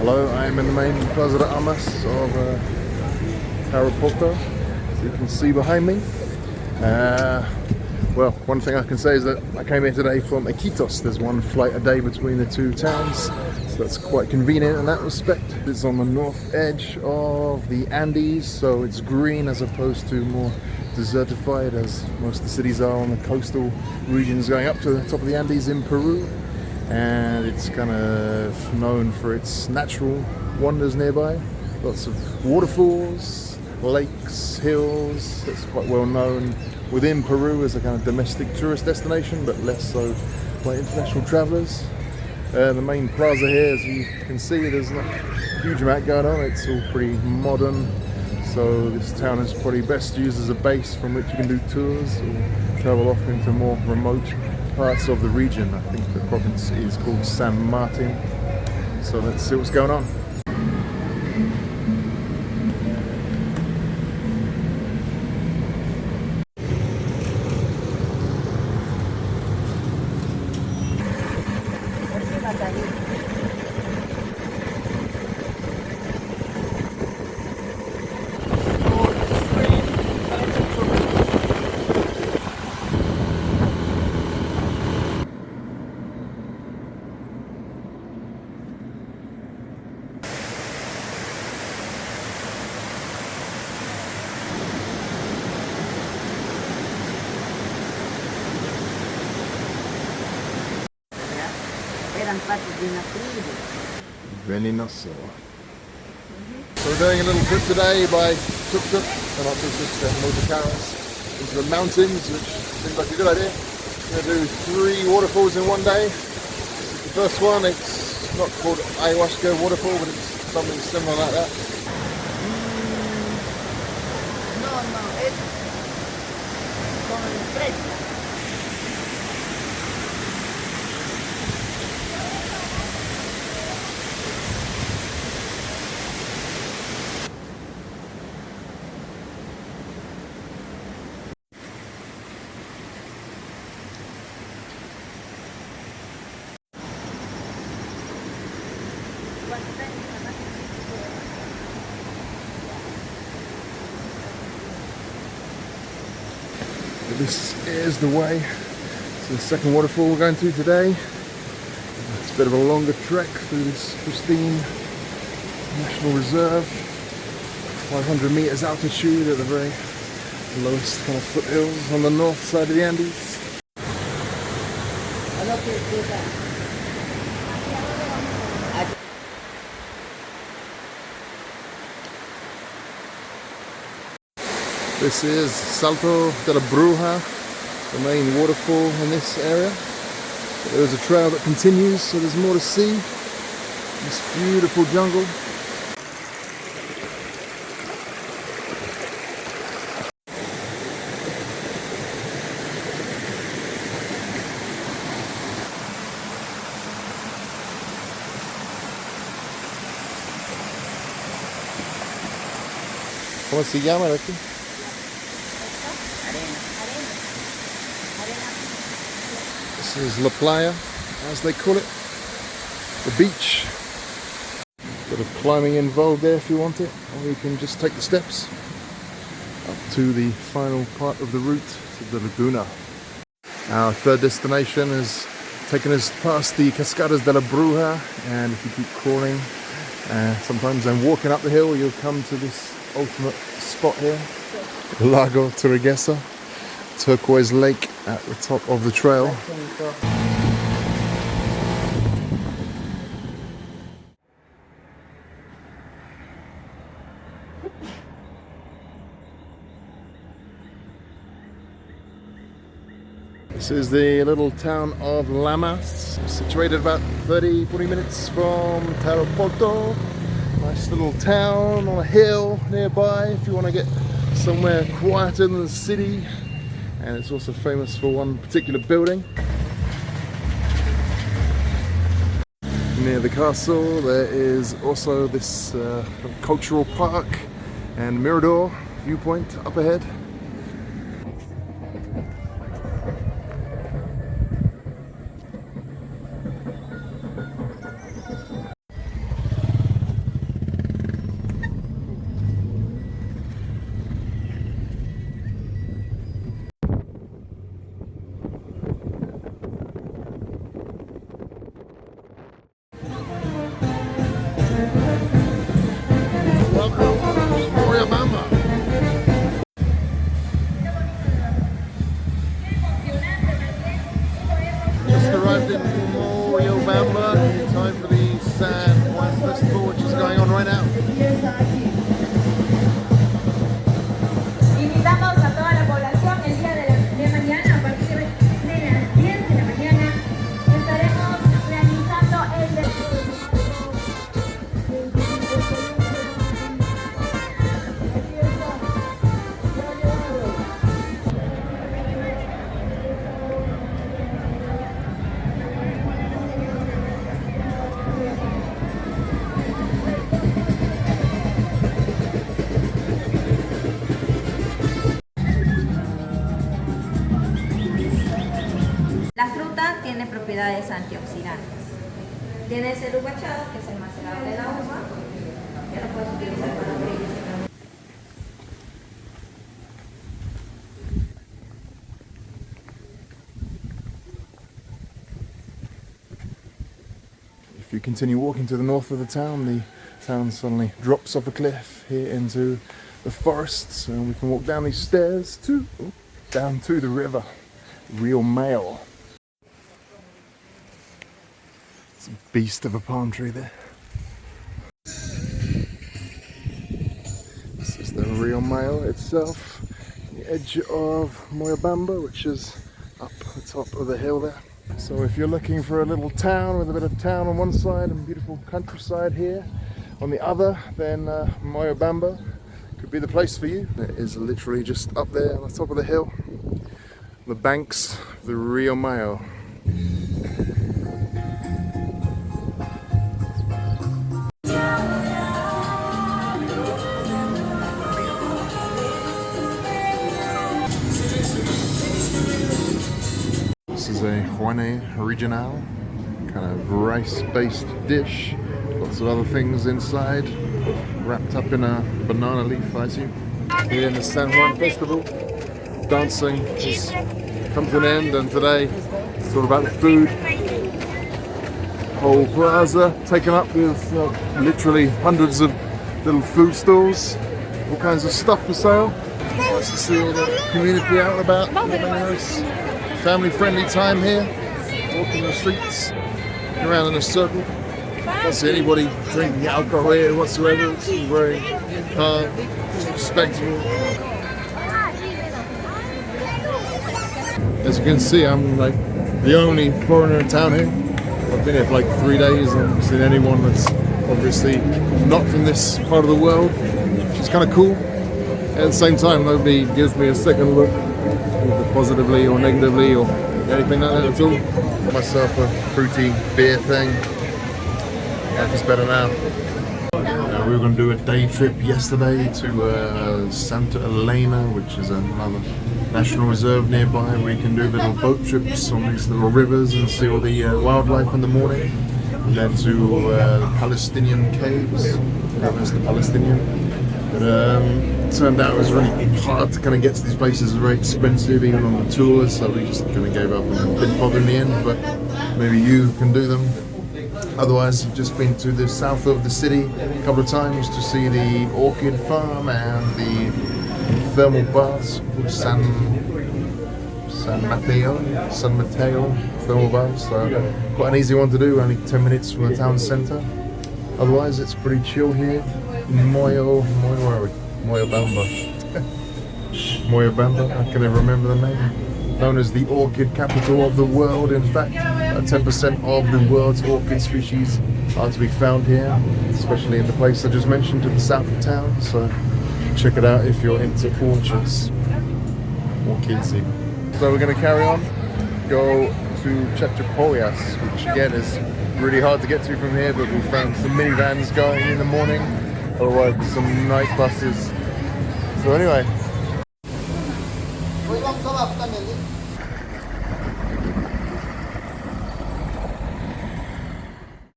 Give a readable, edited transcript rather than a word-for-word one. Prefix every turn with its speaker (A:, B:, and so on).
A: Hello, I am in the main Plaza de Amas of Tarapoto, as you can see behind me. Well, one thing I can say is that I came here today from Iquitos. There's one flight a day between the two towns, so that's quite convenient in that respect. It's on the north edge of the Andes, so it's green as opposed to more desertified as most of the cities are on the coastal regions going up to the top of the Andes in Peru. And it's kind of known for its natural wonders nearby. Lots of waterfalls, lakes, hills. It's quite well known within Peru as a kind of domestic tourist destination, but less so by international travellers. The main plaza here, as you can see, there's not a huge amount going on. It's all pretty modern, so this town is probably best used as a base from which you can do tours or travel off into more remote parts of the region. I think the province is called San Martin, so let's see what's going on. Venenoso. So we're doing a little trip today by tuk-tuk, and not tuk-tuk, motorcars, into the mountains, which seems like a good idea. We're going to do 3 waterfalls in one day. The first one, it's not called Ayahuasca waterfall, but it's something similar like that.
B: No, it's con fresca.
A: This is the way to the second waterfall we're going to today. It's a bit of a longer trek through this pristine national reserve. 500 meters altitude at the very lowest kind of foothills on the north side of the Andes. This is Salto de la Bruja, the main waterfall in this area. There's a trail that continues, so there's more to see. This beautiful jungle. ¿Cómo se llama aquí? This is La Playa, as they call it, the beach. Bit of climbing involved there if you want it, or you can just take the steps up to the final part of the route to the Laguna. Our third destination has taken us past the Cascadas de la Bruja, and if you keep crawling, sometimes then walking up the hill, you'll come to this ultimate spot here, Lago Turiguesa, turquoise lake at the top of the trail. This is the little town of Lamas, situated about 30-40 minutes from Tarapoto. Nice little town on a hill nearby if you want to get somewhere quieter than the city. And it's also famous for one particular building. Near the castle there is also this cultural park and mirador viewpoint up ahead.
B: propiedades antioxidantes. Tiene ese lubachado, que es el macerado de la uva, que lo puedes utilizar para abrir.
A: If you continue walking to the north of the town suddenly drops off a cliff here into the forests, and we can walk down these stairs down to the river, Rio Mayo. It's a beast of a palm tree there. This is the Rio Mayo itself, the edge of Moyobamba, which is up the top of the hill there. So if you're looking for a little town with a bit of town on one side and beautiful countryside here on the other, then Moyobamba could be the place for you. It is literally just up there on the top of the hill, the banks of the Rio Mayo. This is a Juane Regional, kind of rice-based dish. Lots of other things inside, wrapped up in a banana leaf, I assume. Here in the San Juan Festival, dancing has come to an end, and today it's all about the food. Whole plaza taken up with literally hundreds of little food stalls, all kinds of stuff for sale. Nice to see all the community out and about. Nice family-friendly time here, walking the streets, around in a circle. Don't see anybody drinking alcohol here whatsoever. It's very respectable. As you can see, I'm like the only foreigner in town here. I've been here for like 3 days and I haven't seen anyone that's obviously not from this part of the world, which is kind of cool. At the same time, nobody gives me a second look, either positively or negatively or anything like that at all. Got myself a fruity beer thing. Life is better now. We were going to do a day trip yesterday to Santa Elena, which is another national reserve nearby, where you can do little boat trips on these little rivers and see all the wildlife in the morning. And then to the Palestinian caves, that's the Palestinian. But it turned out it was really hard to kind of get to these places. It's very expensive even on the tours, so we just kind of gave up and didn't bother in the end. But maybe you can do them. Otherwise, I've just been to the south of the city a couple of times to see the Orchid farm and the thermal baths called San Mateo thermal baths. So quite an easy one to do, only 10 minutes from the town centre. Otherwise, it's pretty chill here. Moyobamba. Moyobamba, I can never remember the name. Known as the orchid capital of the world. In fact, 10% of the world's orchid species are to be found here, especially in the place I just mentioned to the south of town. So check it out if you're into orchids. Orchidsy. So we're going to carry on, go to Chachapoyas, which again is really hard to get to from here, but we found some minivans going in the morning, otherwise there's some night buses. So anyway.